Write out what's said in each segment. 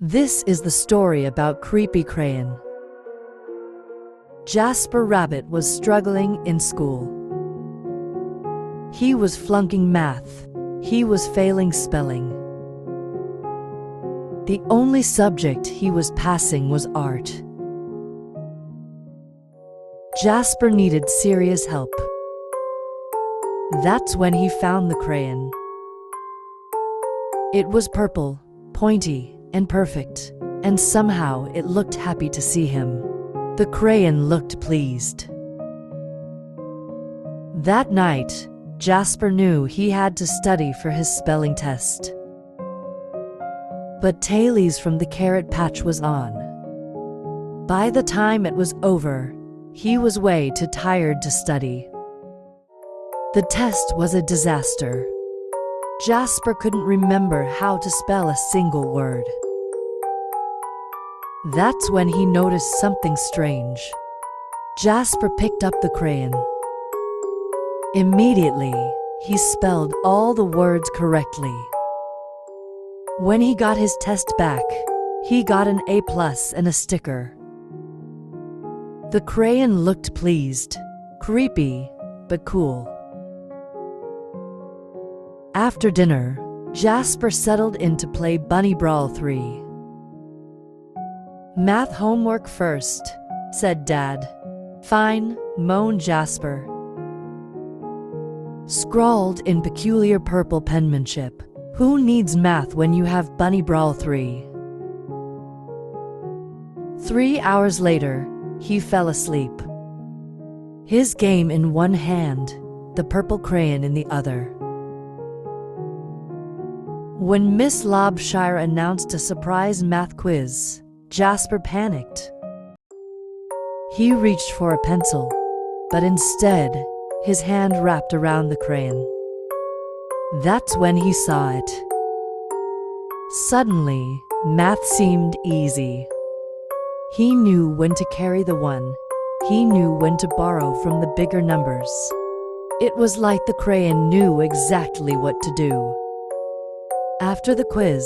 This is the story about Creepy Crayon. Jasper Rabbit was struggling in school. He was flunking math. He was failing spelling. The only subject he was passing was art. Jasper needed serious help. That's when he found the crayon. It was purple, pointy, and perfect, and somehow it looked happy to see him. The crayon looked pleased. That night, Jasper knew he had to study for his spelling test. But Tailies from the carrot patch was on. By the time it was over, he was way too tired to study. The test was a disaster. Jasper couldn't remember how to spell a single word. That's when he noticed something strange. Jasper picked up the crayon. Immediately, he spelled all the words correctly. When he got his test back, he got an A+ and a sticker. The crayon looked pleased, creepy, but cool. After dinner, Jasper settled in to play Bunny Brawl 3. "Math homework first," said Dad. "Fine," moaned Jasper. Scrawled in peculiar purple penmanship, "Who needs math when you have Bunny Brawl 3? 3 hours later, he fell asleep. His game in one hand, the purple crayon in the other. When Miss Lobshire announced a surprise math quiz, Jasper panicked. He reached for a pencil, but instead, his hand wrapped around the crayon. That's when he saw it. Suddenly, math seemed easy. He knew when to carry the one. He knew when to borrow from the bigger numbers. It was like the crayon knew exactly what to do. After the quiz,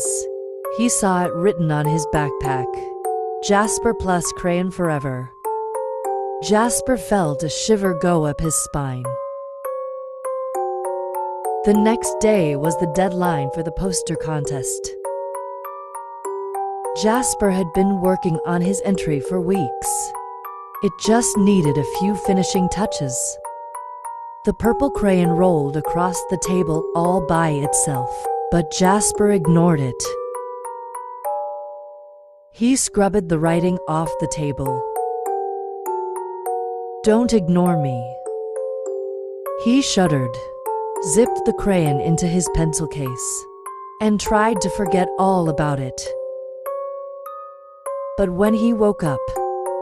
he saw it written on his backpack, "Jasper plus crayon forever." Jasper felt a shiver go up his spine. The next day was the deadline for the poster contest. Jasper had been working on his entry for weeks. It just needed a few finishing touches. The purple crayon rolled across the table all by itself, but Jasper ignored it. He scrubbed the writing off the table. "Don't ignore me." He shuddered, zipped the crayon into his pencil case, and tried to forget all about it. But when he woke up,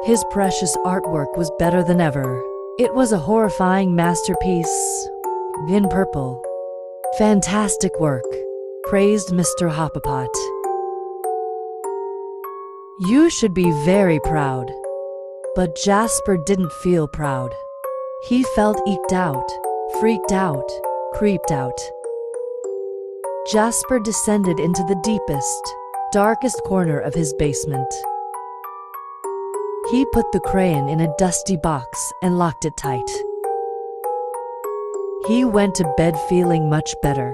his precious artwork was better than ever. It was a horrifying masterpiece, in purple. "Fantastic work," praised Mr. Hoppapot. "You should be very proud." But Jasper didn't feel proud. He felt eked out, freaked out, creeped out. Jasper descended into the deepest, darkest corner of his basement. He put the crayon in a dusty box and locked it tight. He went to bed feeling much better.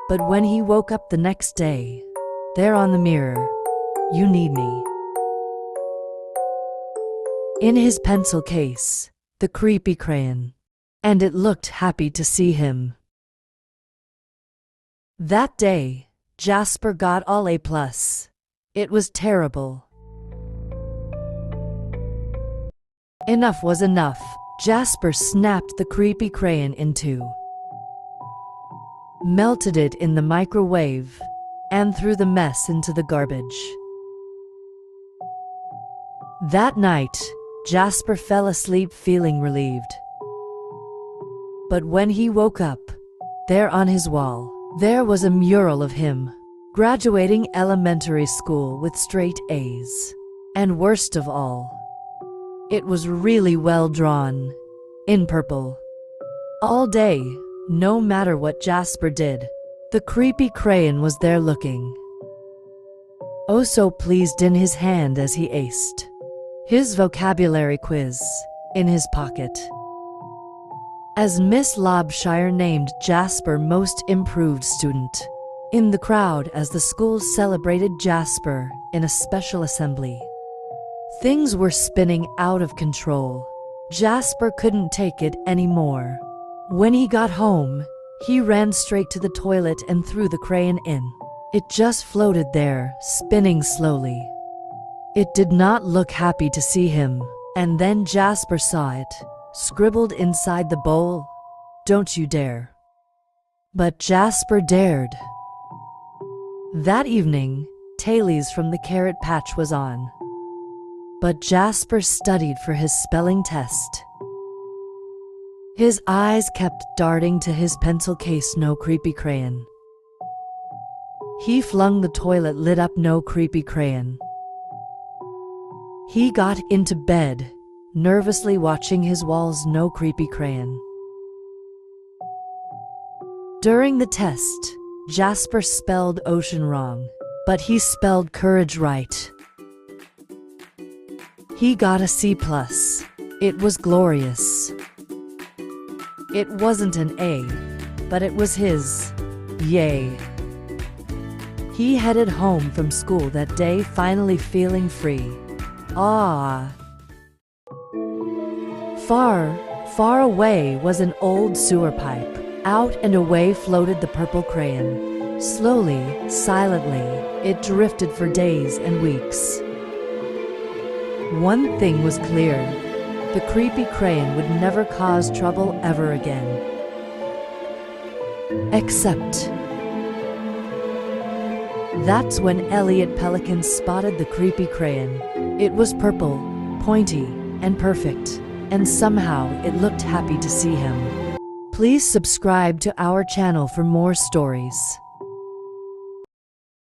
But when he woke up the next day, there on the mirror, "You need me." In his pencil case, the creepy crayon, and it looked happy to see him. That day, Jasper got all A+. It was terrible. Enough was enough. Jasper snapped the creepy crayon in two, melted it in the microwave, and threw the mess into the garbage. That night, Jasper fell asleep feeling relieved. But when he woke up, there on his wall, there was a mural of him, graduating elementary school with straight A's. And worst of all, it was really well drawn, in purple. All day, no matter what Jasper did, the creepy crayon was there looking. oh so pleased in his hand as he aced his vocabulary quiz in his pocket. As Miss Lobshire named Jasper most improved student in the crowd as the school celebrated Jasper in a special assembly. Things were spinning out of control. Jasper couldn't take it anymore. When he got home, he ran straight to the toilet and threw the crayon in. It just floated there, spinning slowly. It did not look happy to see him, and then Jasper saw it, scribbled inside the bowl, "Don't you dare." But Jasper dared. That evening, Tailies from the Carrot Patch was on. But Jasper studied for his spelling test. His eyes kept darting to his pencil case, no creepy crayon. He flung the toilet lid up, no creepy crayon. He got into bed, nervously watching his walls, no creepy crayon. During the test, Jasper spelled ocean wrong, but he spelled courage right. He got a C+. It was glorious. It wasn't an A, but it was his. Yay. He headed home from school that day, finally feeling free. Ah. Far, far away was an old sewer pipe. Out and away floated the purple crayon. Slowly, silently, it drifted for days and weeks. One thing was clear. The creepy crayon would never cause trouble ever again. Except... That's when Elliot Pelican spotted the creepy crayon. It was purple, pointy, and perfect, and somehow it looked happy to see him. Please subscribe to our channel for more stories.